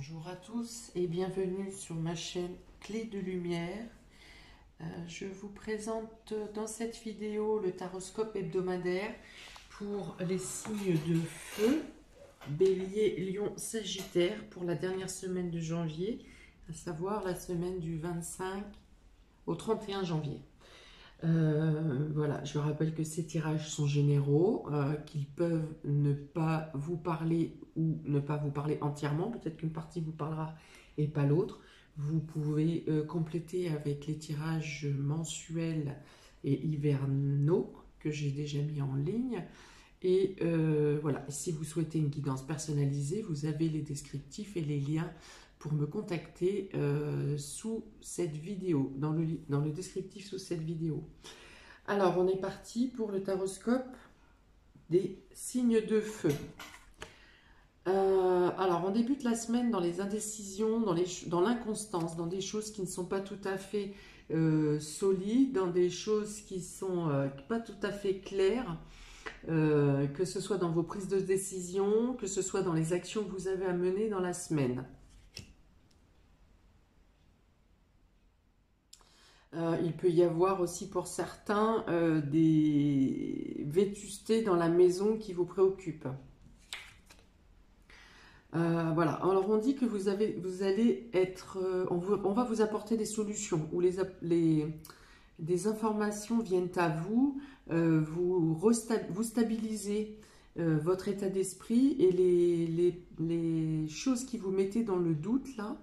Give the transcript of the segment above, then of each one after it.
Bonjour à tous et bienvenue sur ma chaîne Clé de Lumière. Je vous présente dans cette vidéo le taroscope hebdomadaire pour les signes de feu, Bélier, Lion, Sagittaire pour la dernière semaine de janvier, à savoir la semaine du 25 au 31 janvier. Voilà, je rappelle que ces tirages sont généraux, qu'ils peuvent ne pas vous parler ou ne pas vous parler entièrement. Peut-être qu'une partie vous parlera et pas l'autre. Vous pouvez compléter avec les tirages mensuels et hivernaux que j'ai déjà mis en ligne. Et voilà, si vous souhaitez une guidance personnalisée, vous avez les descriptifs et les liens pour me contacter sous cette vidéo, dans le descriptif sous cette vidéo. Alors, on est parti pour le taroscope des signes de feu. Alors, on débute la semaine dans les indécisions, dans l'inconstance, dans des choses qui ne sont pas tout à fait solides, dans des choses qui ne sont pas tout à fait claires. Que ce soit dans vos prises de décision, que ce soit dans les actions que vous avez à mener dans la semaine. Il peut y avoir aussi pour certains des vétustés dans la maison qui vous préoccupent. Voilà, alors on dit que vous allez être, on va vous apporter des solutions ou des informations viennent à vous, vous stabilisez votre état d'esprit et les choses qui vous mettez dans le doute là,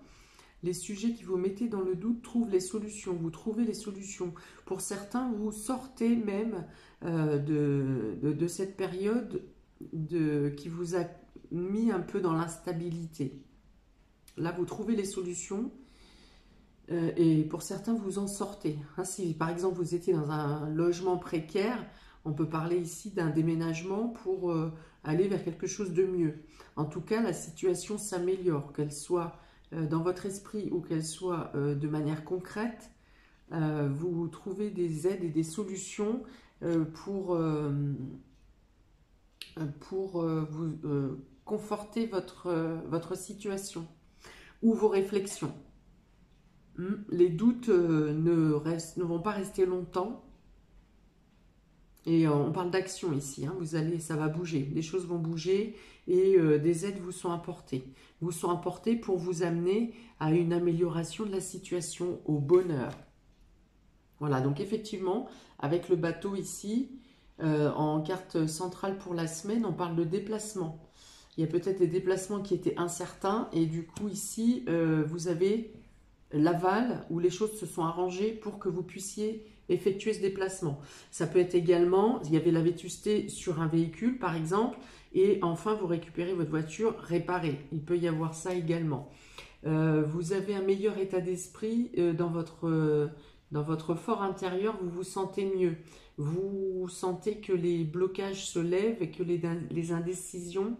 les sujets qui vous mettez dans le doute trouvent les solutions, vous trouvez les solutions. Pour certains, vous sortez même de cette période qui vous a mis un peu dans l'instabilité. Là, vous trouvez les solutions et pour certains, vous en sortez. Si par exemple, vous étiez dans un logement précaire, on peut parler ici d'un déménagement pour aller vers quelque chose de mieux. En tout cas, la situation s'améliore, qu'elle soit dans votre esprit ou qu'elle soit de manière concrète. Vous trouvez des aides et des solutions pour vous conforter votre situation ou vos réflexions. Les doutes ne vont pas rester longtemps. Et on parle d'action ici, ça va bouger, les choses vont bouger et des aides vous sont apportées. Vous sont apportées pour vous amener à une amélioration de la situation, au bonheur. Voilà, donc effectivement, avec le bateau ici, en carte centrale pour la semaine, on parle de déplacement. Il y a peut-être des déplacements qui étaient incertains et du coup ici, vous avez l'aval où les choses se sont arrangées pour que vous puissiez effectuer ce déplacement. Ça peut être également, il y avait la vétusté sur un véhicule par exemple, et enfin vous récupérez votre voiture réparée. Il peut y avoir ça également. Vous avez un meilleur état d'esprit dans votre fort intérieur, vous vous sentez mieux. Vous sentez que les blocages se lèvent et que les indécisions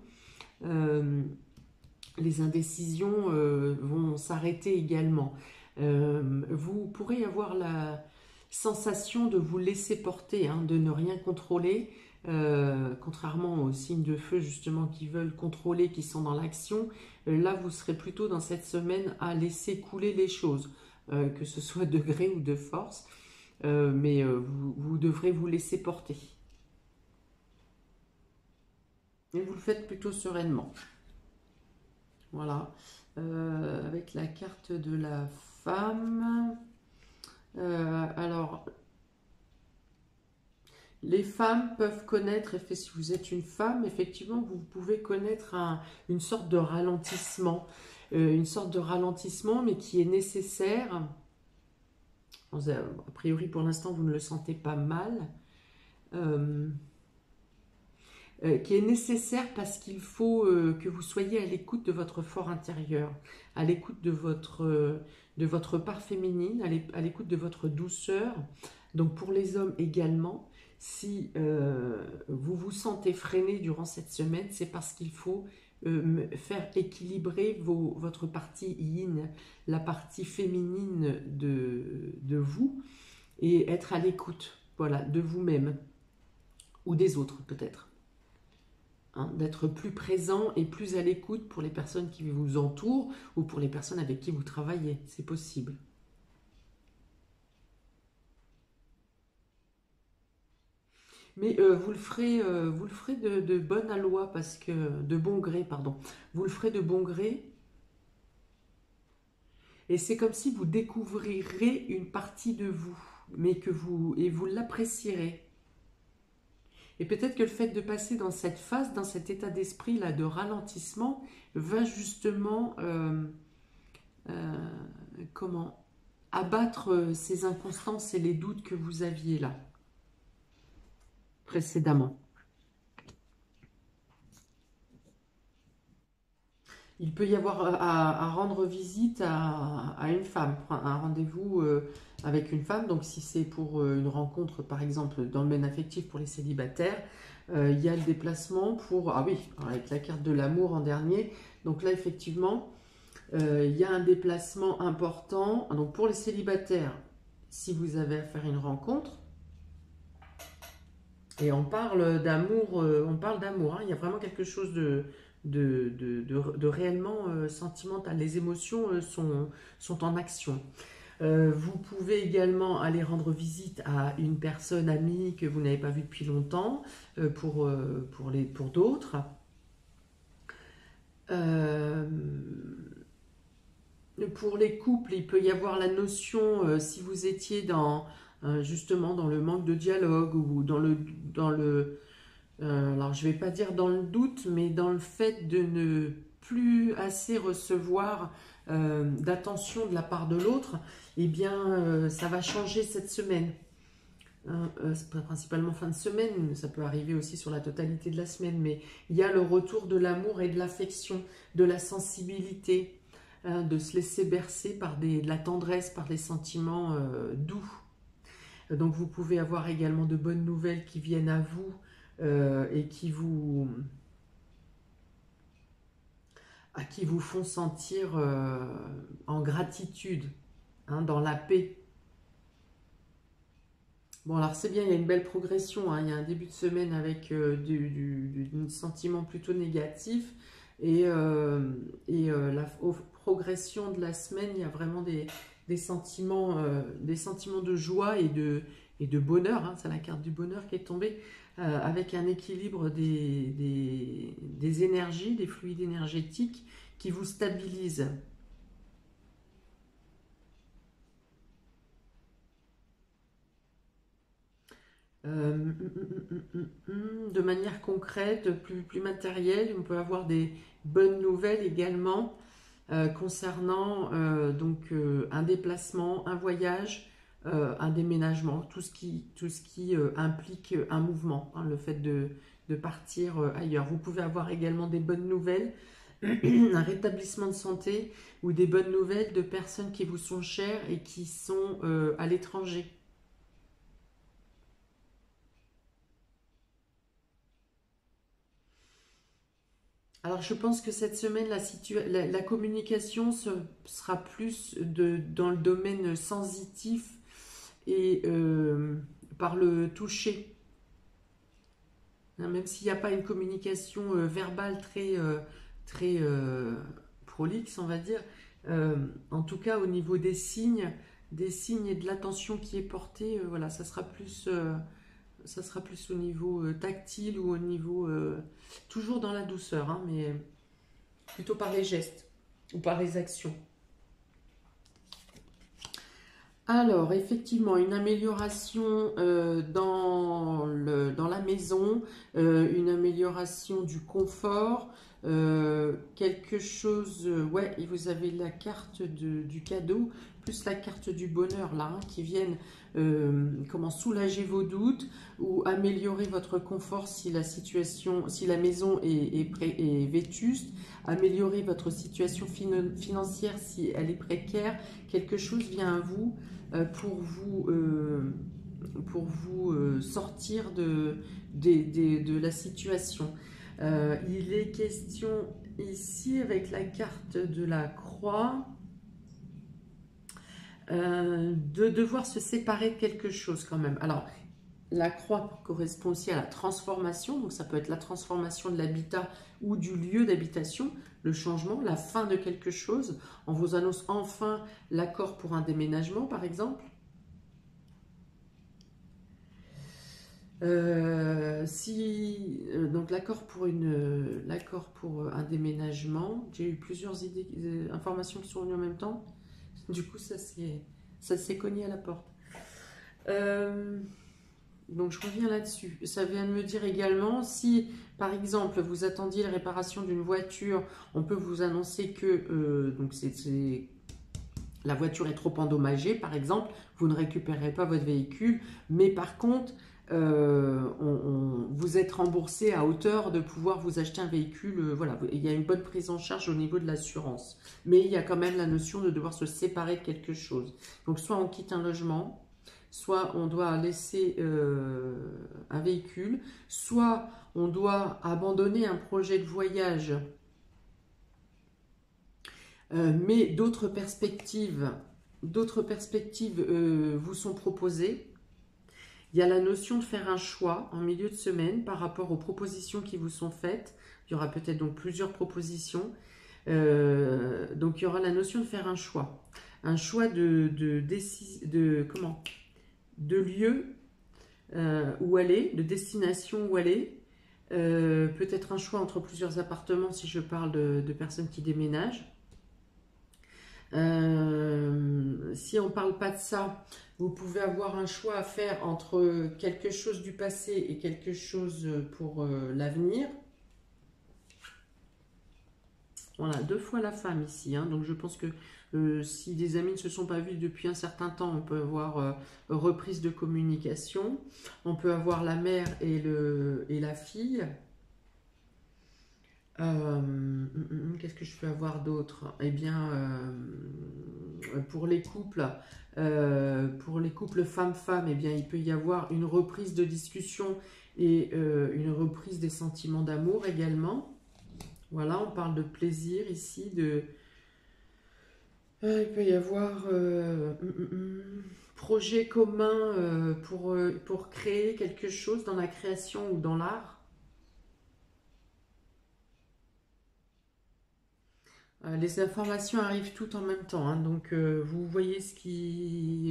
vont s'arrêter également. Vous pourrez avoir la sensation de vous laisser porter, de ne rien contrôler, contrairement aux signes de feu justement qui veulent contrôler, qui sont dans l'action. Là, vous serez plutôt dans cette semaine à laisser couler les choses, que ce soit de gré ou de force, mais vous devrez vous laisser porter. Et vous le faites plutôt sereinement. Voilà, avec la carte de la femme. Alors, les femmes peuvent connaître, si vous êtes une femme, effectivement, vous pouvez connaître une sorte de ralentissement. Mais qui est nécessaire. A priori, pour l'instant, vous ne le sentez pas mal. Qui est nécessaire parce qu'il faut que vous soyez à l'écoute de votre fort intérieur, à l'écoute de votre part féminine, à l'écoute de votre douceur. Donc pour les hommes également, si vous vous sentez freiné durant cette semaine, c'est parce qu'il faut faire équilibrer votre partie yin, la partie féminine de vous, et être à l'écoute, voilà, de vous-même ou des autres peut-être. hein, d'être plus présent et plus à l'écoute pour les personnes qui vous entourent ou pour les personnes avec qui vous travaillez. C'est possible. Mais vous le ferez de bonne aloi, parce que de bon gré, pardon. Vous le ferez de bon gré, et c'est comme si vous découvrirez une partie de vous, mais vous l'apprécierez. Et peut-être que le fait de passer dans cette phase, dans cet état d'esprit là de ralentissement, va justement comment abattre ces inconstances et les doutes que vous aviez là précédemment. Il peut y avoir à rendre visite à une femme, un rendez-vous avec une femme. Donc si c'est pour une rencontre, par exemple, dans le domaine affectif pour les célibataires, il y a le déplacement pour... Ah oui, avec la carte de l'amour en dernier. Donc là, effectivement, il y a un déplacement important. Donc pour les célibataires, si vous avez à faire une rencontre, et on parle d'amour, hein. Il y a vraiment quelque chose de réellement sentimental. Les émotions sont en action. Vous pouvez également aller rendre visite à une personne amie que vous n'avez pas vue depuis longtemps, pour d'autres. Pour les couples, il peut y avoir la notion, si vous étiez justement dans le manque de dialogue ou alors je ne vais pas dire dans le doute, mais dans le fait de ne plus assez recevoir d'attention de la part de l'autre, eh bien ça va changer cette semaine. C'est principalement fin de semaine, ça peut arriver aussi sur la totalité de la semaine, mais il y a le retour de l'amour et de l'affection, de la sensibilité, de se laisser bercer par de la tendresse, par des sentiments doux. Donc vous pouvez avoir également de bonnes nouvelles qui viennent à vous et qui vous font sentir en gratitude, hein, dans la paix. Bon, alors c'est bien, il y a une belle progression, hein. Il y a un début de semaine avec du sentiment plutôt négatif, et la progression de la semaine, il y a vraiment des sentiments de joie et de bonheur, hein. C'est la carte du bonheur qui est tombée, avec un équilibre des énergies, des fluides énergétiques qui vous stabilisent. De manière concrète, plus matérielle, on peut avoir des bonnes nouvelles également concernant un déplacement, un voyage, un déménagement, tout ce qui implique un mouvement, hein, le fait de partir ailleurs. Vous pouvez avoir également des bonnes nouvelles, un rétablissement de santé, ou des bonnes nouvelles de personnes qui vous sont chères et qui sont à l'étranger. Alors je pense que cette semaine, la communication sera plus dans le domaine sensitif et par le toucher. Hein, même s'il n'y a pas une communication verbale très prolixe, on va dire, en tout cas au niveau des signes et de l'attention qui est portée, voilà, ça sera plus au niveau tactile, ou au niveau... toujours dans la douceur, hein, mais plutôt par les gestes ou par les actions. Alors, effectivement, une amélioration dans la maison, une amélioration du confort, quelque chose... ouais, et vous avez la carte du cadeau, plus la carte du bonheur, là, hein, qui viennent comment soulager vos doutes ou améliorer votre confort si la maison est vétuste, améliorer votre situation financière si elle est précaire. Quelque chose vient à vous pour vous sortir de la situation. Il est question ici, avec la carte de la croix, de devoir se séparer de quelque chose quand même. Alors, La croix correspond aussi à la transformation, donc ça peut être la transformation de l'habitat ou du lieu d'habitation, le changement, la fin de quelque chose. On vous annonce enfin l'accord pour un déménagement, par exemple. Donc l'accord pour un déménagement, j'ai eu plusieurs idées, informations qui sont venues en même temps. Du coup, ça s'est cogné à la porte. Donc je reviens là-dessus. Ça vient de me dire également, si par exemple vous attendiez la réparation d'une voiture, on peut vous annoncer que la voiture est trop endommagée, par exemple, vous ne récupérez pas votre véhicule, mais par contre, vous êtes remboursé à hauteur de pouvoir vous acheter un véhicule. Voilà, il y a une bonne prise en charge au niveau de l'assurance. Mais il y a quand même la notion de devoir se séparer de quelque chose. Donc soit on quitte un logement, soit on doit laisser un véhicule, soit on doit abandonner un projet de voyage. Mais d'autres perspectives vous sont proposées. Il y a la notion de faire un choix en milieu de semaine par rapport aux propositions qui vous sont faites. Il y aura peut-être donc plusieurs propositions. Donc il y aura la notion de faire un choix. Un choix de lieu où aller, de destination où aller. Peut-être un choix entre plusieurs appartements si je parle de personnes qui déménagent. Si on ne parle pas de ça, vous pouvez avoir un choix à faire entre quelque chose du passé et quelque chose pour l'avenir. Voilà, 2 fois la femme ici, hein. Donc je pense que si des amis ne se sont pas vus depuis un certain temps, on peut avoir reprise de communication. On peut avoir la mère et la fille. Qu'est-ce que je peux avoir d'autre? Eh bien, pour les couples femmes-femmes, eh bien, il peut y avoir une reprise de discussion et une reprise des sentiments d'amour également. Voilà, on parle de plaisir ici, il peut y avoir projet commun pour créer quelque chose dans la création ou dans l'art. Les informations arrivent toutes en même temps, hein, donc vous voyez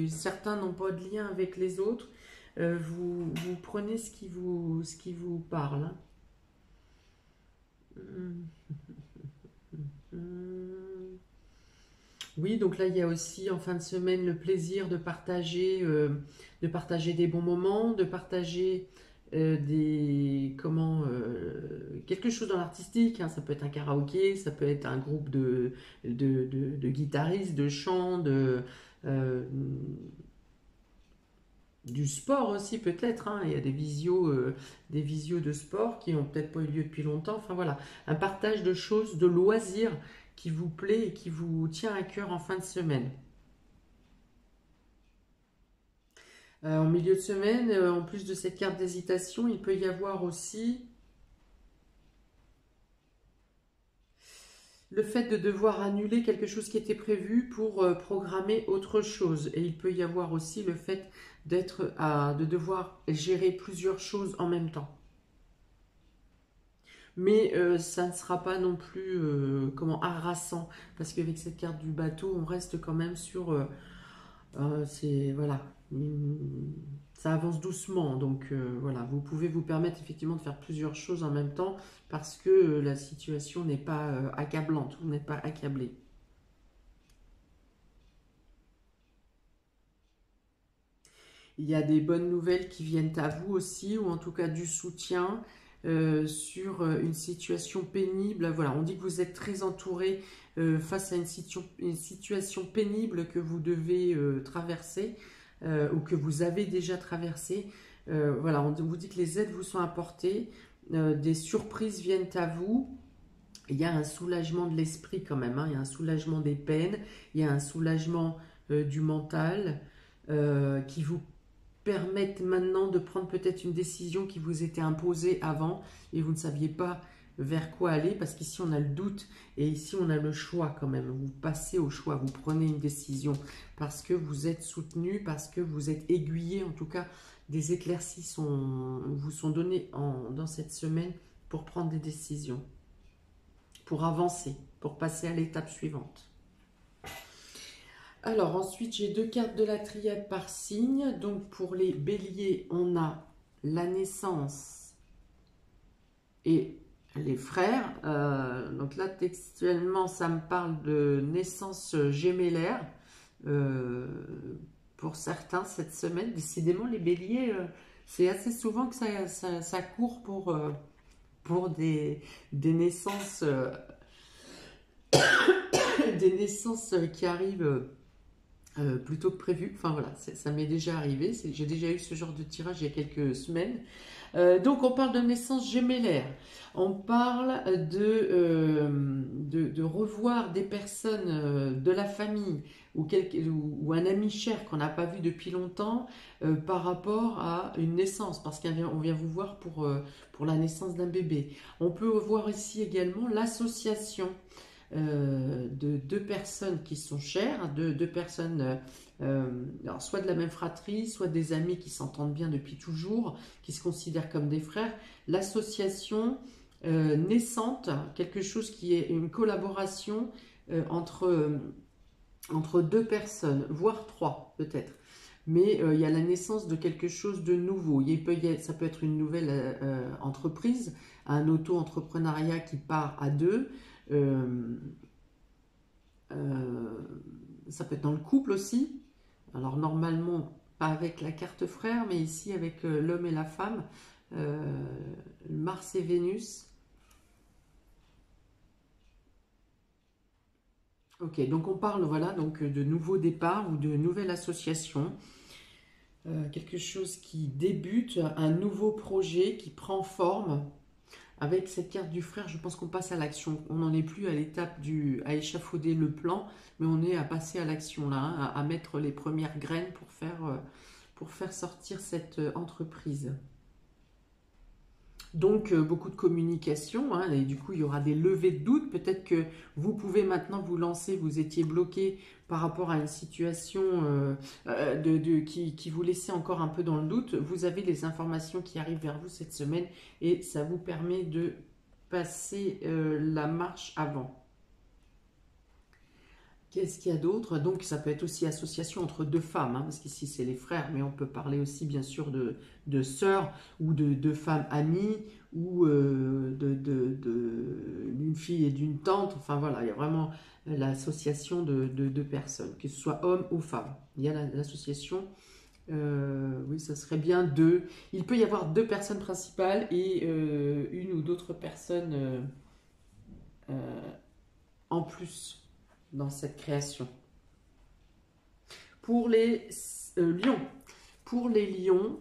certains n'ont pas de lien avec les autres, vous prenez ce qui vous parle. Oui, donc là il y a aussi en fin de semaine le plaisir de partager des bons moments, de partager quelque chose dans l'artistique, hein. Ça peut être un karaoké, ça peut être un groupe de guitaristes, de chant, du sport aussi peut-être, hein. Il y a des visios de sport qui n'ont peut-être pas eu lieu depuis longtemps. Enfin voilà, un partage de choses, de loisirs qui vous plaît et qui vous tient à cœur en fin de semaine. En milieu de semaine, en plus de cette carte d'hésitation, il peut y avoir aussi le fait de devoir annuler quelque chose qui était prévu pour programmer autre chose. Et il peut y avoir aussi le fait de devoir gérer plusieurs choses en même temps. Mais ça ne sera pas non plus harassant, parce qu'avec cette carte du bateau, on reste quand même sur... voilà, ça avance doucement, donc voilà, vous pouvez vous permettre effectivement de faire plusieurs choses en même temps, parce que la situation n'est pas accablante, vous n'êtes pas accablé. Il y a des bonnes nouvelles qui viennent à vous aussi, ou en tout cas du soutien sur une situation pénible. Voilà, on dit que vous êtes très entouré face à une situation pénible que vous devez traverser ou que vous avez déjà traversé. Voilà, on vous dit que les aides vous sont apportées, des surprises viennent à vous. Il y a un soulagement de l'esprit quand même, hein. Il y a un soulagement des peines, il y a un soulagement du mental qui vous permettent maintenant de prendre peut-être une décision qui vous était imposée avant et vous ne saviez pas vers quoi aller, parce qu'ici on a le doute et ici on a le choix quand même. Vous passez au choix, vous prenez une décision parce que vous êtes soutenu, parce que vous êtes aiguillé en tout cas des éclaircies vous sont données dans cette semaine pour prendre des décisions, pour avancer, pour passer à l'étape suivante. Alors ensuite, j'ai 2 cartes de la triade par signe. Donc pour les béliers, on a la naissance et les frères. Donc là, textuellement, ça me parle de naissance gémellaire. Pour certains, cette semaine, décidément, les béliers, c'est assez souvent que ça court pour des naissances, des naissances qui arrivent plutôt que prévu. Enfin voilà, ça m'est déjà arrivé. J'ai déjà eu ce genre de tirage il y a quelques semaines. Donc on parle de naissance gémellaire. On parle de revoir des personnes de la famille ou un ami cher qu'on n'a pas vu depuis longtemps par rapport à une naissance, parce qu'on vient vous voir pour la naissance d'un bébé. On peut voir ici également l'association de 2 personnes qui sont chères, deux personnes, alors soit de la même fratrie, soit des amis qui s'entendent bien depuis toujours, qui se considèrent comme des frères. L'association naissante, quelque chose qui est une collaboration entre 2 personnes, voire 3 peut-être. Mais il y a la naissance de quelque chose de nouveau. Ça peut être une nouvelle entreprise, un auto-entrepreneuriat qui part à 2. Ça peut être dans le couple aussi. Alors normalement, pas avec la carte frère, mais ici avec l'homme et la femme, Mars et Vénus. Ok, donc on parle voilà, donc de nouveaux départs ou de nouvelle association. Quelque chose qui débute, un nouveau projet qui prend forme. Avec cette carte du frère, je pense qu'on passe à l'action. On n'en est plus à l'étape à échafauder le plan, mais on est à passer à l'action là, hein, à mettre les premières graines pour faire sortir cette entreprise. Donc, beaucoup de communication, hein, et du coup, il y aura des levées de doute. Peut-être que vous pouvez maintenant vous lancer, vous étiez bloqué par rapport à une situation qui vous laissait encore un peu dans le doute. Vous avez les informations qui arrivent vers vous cette semaine et ça vous permet de passer la marche avant. Qu'est-ce qu'il y a d'autre? Donc, ça peut être aussi association entre 2 femmes, hein, parce qu'ici, c'est les frères, mais on peut parler aussi, bien sûr, de sœurs ou de femmes amies ou d'une fille et d'une tante. Enfin, voilà, il y a vraiment l'association de 2 personnes, que ce soit homme ou femme. Il y a l'association, oui, ça serait bien 2. Il peut y avoir 2 personnes principales et une ou d'autres personnes en plus dans cette création. Pour les lions,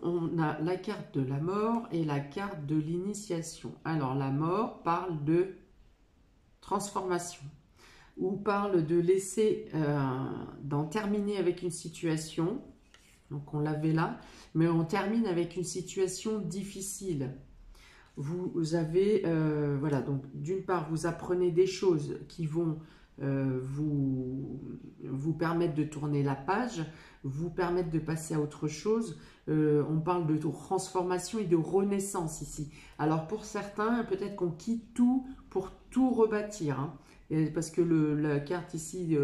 on a la carte de la mort et la carte de l'initiation. Alors la mort parle de transformation ou parle de laisser, d'en terminer avec une situation. Donc on l'avait là, mais on termine avec une situation difficile. Vous avez, voilà, donc d'une part vous apprenez des choses qui vont vous permettre de tourner la page, vous permettre de passer à autre chose. On parle de transformation et de renaissance ici. Alors pour certains, peut-être qu'on quitte tout pour tout rebâtir, hein. Parce que la carte ici,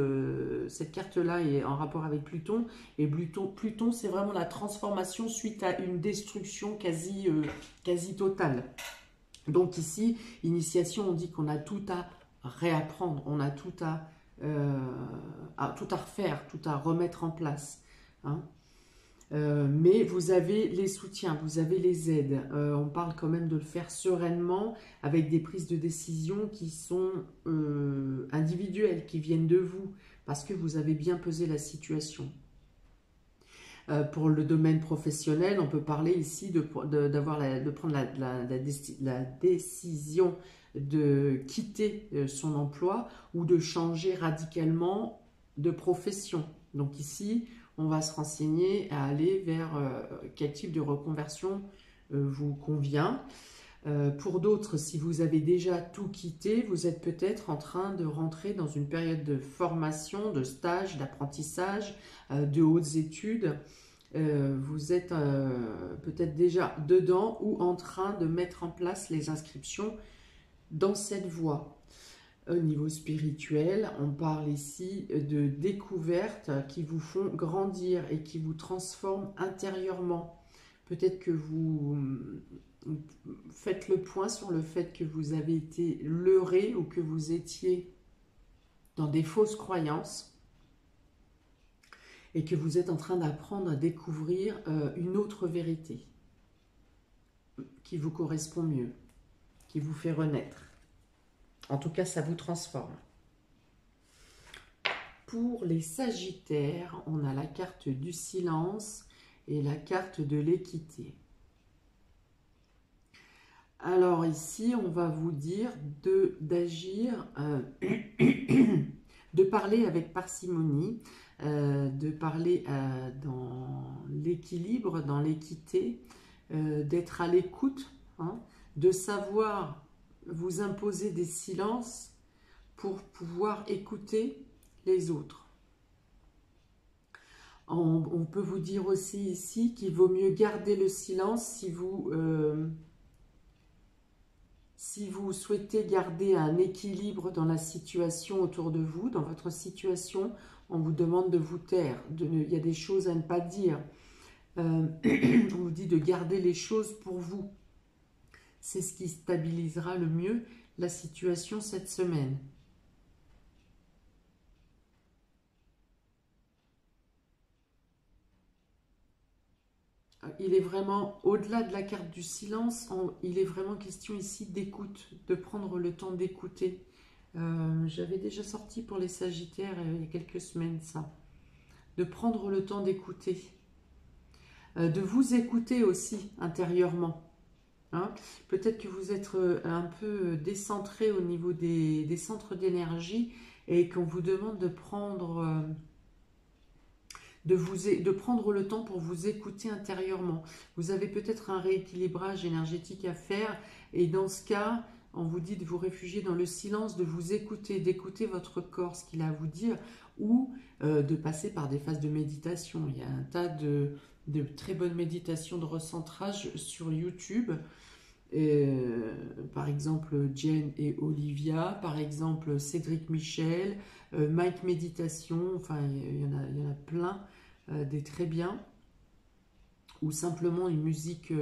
cette carte-là est en rapport avec Pluton. Et Pluton c'est vraiment la transformation suite à une destruction quasi totale. Donc ici, initiation, on dit qu'on a tout à réapprendre, on a tout à refaire, tout à remettre en place, hein. Mais vous avez les soutiens, vous avez les aides. On parle quand même de le faire sereinement avec des prises de décision qui sont individuelles, qui viennent de vous, parce que vous avez bien pesé la situation. Pour le domaine professionnel, on peut parler ici de prendre la décision de quitter son emploi ou de changer radicalement de profession. Donc ici, on va se renseigner à aller vers quel type de reconversion vous convient. Pour d'autres, si vous avez déjà tout quitté, vous êtes peut-être en train de rentrer dans une période de formation, de stage, d'apprentissage, de hautes études. vous êtes peut-être déjà dedans ou en train de mettre en place les inscriptions dans cette voie. Au niveau spirituel, on parle ici de découvertes qui vous font grandir et qui vous transforment intérieurement. Peut-être que vous faites le point sur le fait que vous avez été leurré ou que vous étiez dans des fausses croyances et que vous êtes en train d'apprendre à découvrir une autre vérité qui vous correspond mieux, qui vous fait renaître. En tout cas, ça vous transforme. Pour les Sagittaires, on a la carte du silence et la carte de l'équité. Alors ici, on va vous dire d'agir, de parler avec parcimonie, de parler dans l'équilibre, dans l'équité, d'être à l'écoute, hein, de savoir vous imposer des silences pour pouvoir écouter les autres. On peut vous dire aussi ici qu'il vaut mieux garder le silence si vous souhaitez garder un équilibre dans la situation autour de vous, dans votre situation, on vous demande de vous taire. Il y a des choses à ne pas dire. On vous dit de garder les choses pour vous. C'est ce qui stabilisera le mieux la situation cette semaine. Il est vraiment, au-delà de la carte du silence, il est vraiment question ici d'écoute, de prendre le temps d'écouter. J'avais déjà sorti pour les Sagittaires il y a quelques semaines ça. De prendre le temps d'écouter. De vous écouter aussi intérieurement. Hein, peut-être que vous êtes un peu décentré au niveau des centres d'énergie et qu'on vous demande de prendre, de prendre le temps pour vous écouter intérieurement. Vous avez peut-être un rééquilibrage énergétique à faire et dans ce cas, on vous dit de vous réfugier dans le silence, de vous écouter, d'écouter votre corps, ce qu'il a à vous dire ou de passer par des phases de méditation. Il y a un tas de très bonnes méditations de recentrage sur YouTube. Par exemple Jen et Olivia, par exemple Cédric Michel, Mike Méditation, enfin il y en a plein, des très bien, ou simplement une musique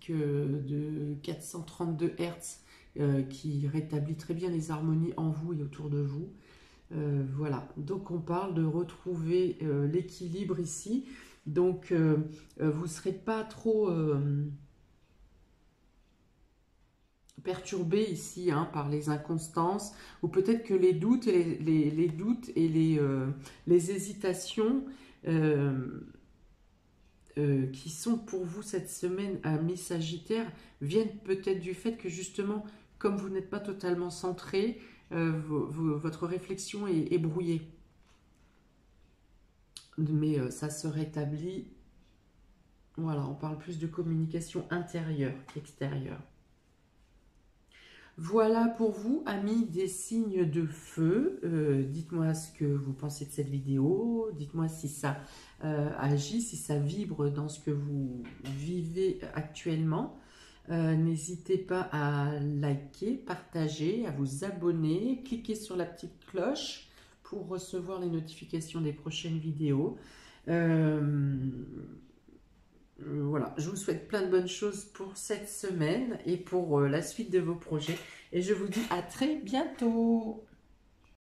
de 432 Hz qui rétablit très bien les harmonies en vous et autour de vous. Voilà, donc on parle de retrouver l'équilibre ici, donc vous ne serez pas trop perturbé ici par les inconstances, ou peut-être que les doutes et les doutes et les hésitations qui sont pour vous cette semaine à mi-Sagittaire viennent peut-être du fait que justement, comme vous n'êtes pas totalement centré, votre réflexion est brouillée. Mais ça se rétablit. Voilà, on parle plus de communication intérieure qu'extérieure. Voilà pour vous, amis des signes de feu. Dites-moi ce que vous pensez de cette vidéo. Dites-moi si ça agit, si ça vibre dans ce que vous vivez actuellement. N'hésitez pas à liker, partager, à vous abonner. Cliquez sur la petite cloche pour recevoir les notifications des prochaines vidéos. Voilà, je vous souhaite plein de bonnes choses pour cette semaine et pour la suite de vos projets. Et je vous dis à très bientôt.